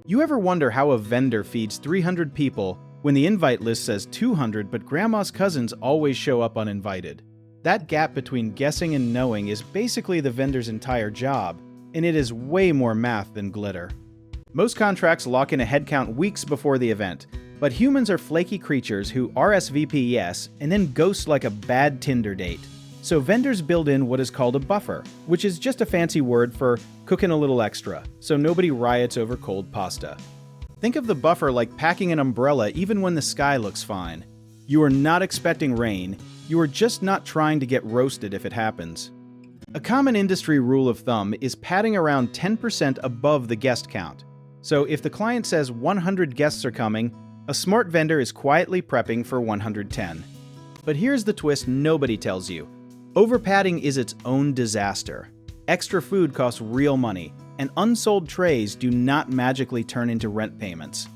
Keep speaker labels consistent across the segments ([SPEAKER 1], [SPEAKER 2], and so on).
[SPEAKER 1] You ever wonder how a vendor feeds 300 people when the invite list says 200 but grandma's cousins always show up uninvited? That gap between guessing and knowing is basically the vendor's entire job, and it is way more math than glitter. Most contracts lock in a headcount weeks before the event, but humans are flaky creatures who RSVP yes and then ghost like a bad Tinder date. So vendors build in what is called a buffer, which is just a fancy word for cooking a little extra, so nobody riots over cold pasta. Think of the buffer like packing an umbrella even when the sky looks fine. You are not expecting rain, you are just not trying to get roasted if it happens. A common industry rule of thumb is padding around 10% above the guest count. So if the client says 100 guests are coming, a smart vendor is quietly prepping for 110. But here's the twist nobody tells you. Overpadding is its own disaster. Extra food costs real money, and unsold trays do not magically turn into rent payments.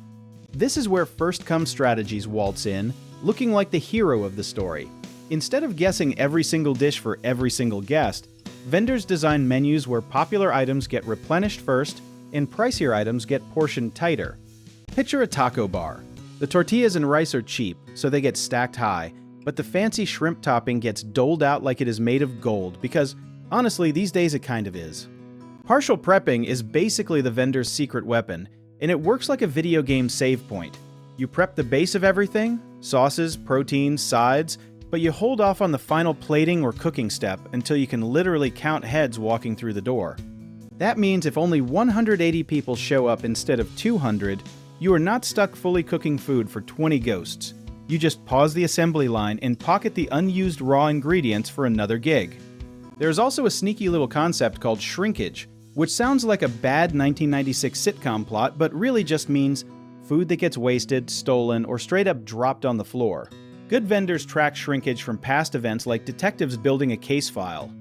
[SPEAKER 1] This is where first-come strategies waltz in, looking like the hero of the story. Instead of guessing every single dish for every single guest, vendors design menus where popular items get replenished first and pricier items get portioned tighter. Picture a taco bar. The tortillas and rice are cheap, so they get stacked high, but the fancy shrimp topping gets doled out like it is made of gold because, honestly, these days it kind of is. Partial prepping is basically the vendor's secret weapon, and it works like a video game save point. You prep the base of everything, sauces, proteins, sides, but you hold off on the final plating or cooking step until you can literally count heads walking through the door. That means if only 180 people show up instead of 200, you are not stuck fully cooking food for 20 ghosts. You just pause the assembly line and pocket the unused raw ingredients for another gig. There's also a sneaky little concept called shrinkage, which sounds like a bad 1996 sitcom plot, but really just means food that gets wasted, stolen, or straight up dropped on the floor. Good vendors track shrinkage from past events like detectives building a case file.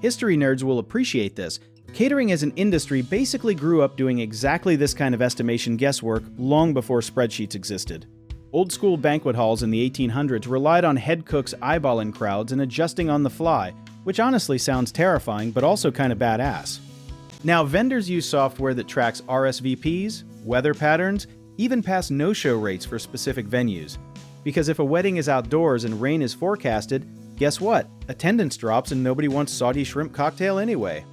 [SPEAKER 1] History nerds will appreciate this. Catering as an industry basically grew up doing exactly this kind of estimation guesswork long before spreadsheets existed. Old-school banquet halls in the 1800s relied on head cooks eyeballing crowds and adjusting on the fly, which honestly sounds terrifying but also kind of badass. Now, vendors use software that tracks RSVPs, weather patterns, even past no-show rates for specific venues. Because if a wedding is outdoors and rain is forecasted, guess what? Attendance drops and nobody wants soggy shrimp cocktail anyway.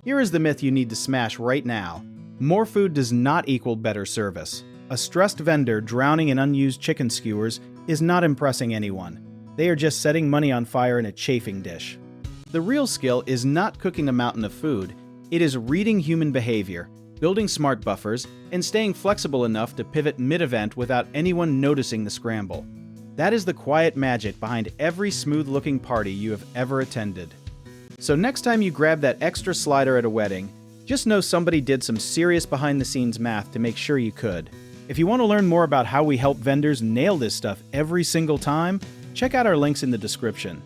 [SPEAKER 1] Here is the myth you need to smash right now. More food does not equal better service. A stressed vendor drowning in unused chicken skewers is not impressing anyone. They are just setting money on fire in a chafing dish. The real skill is not cooking a mountain of food. It is reading human behavior, building smart buffers, and staying flexible enough to pivot mid-event without anyone noticing the scramble. That is the quiet magic behind every smooth-looking party you have ever attended. So next time you grab that extra slider at a wedding, just know somebody did some serious behind-the-scenes math to make sure you could. If you want to learn more about how we help vendors nail this stuff every single time, check out our links in the description.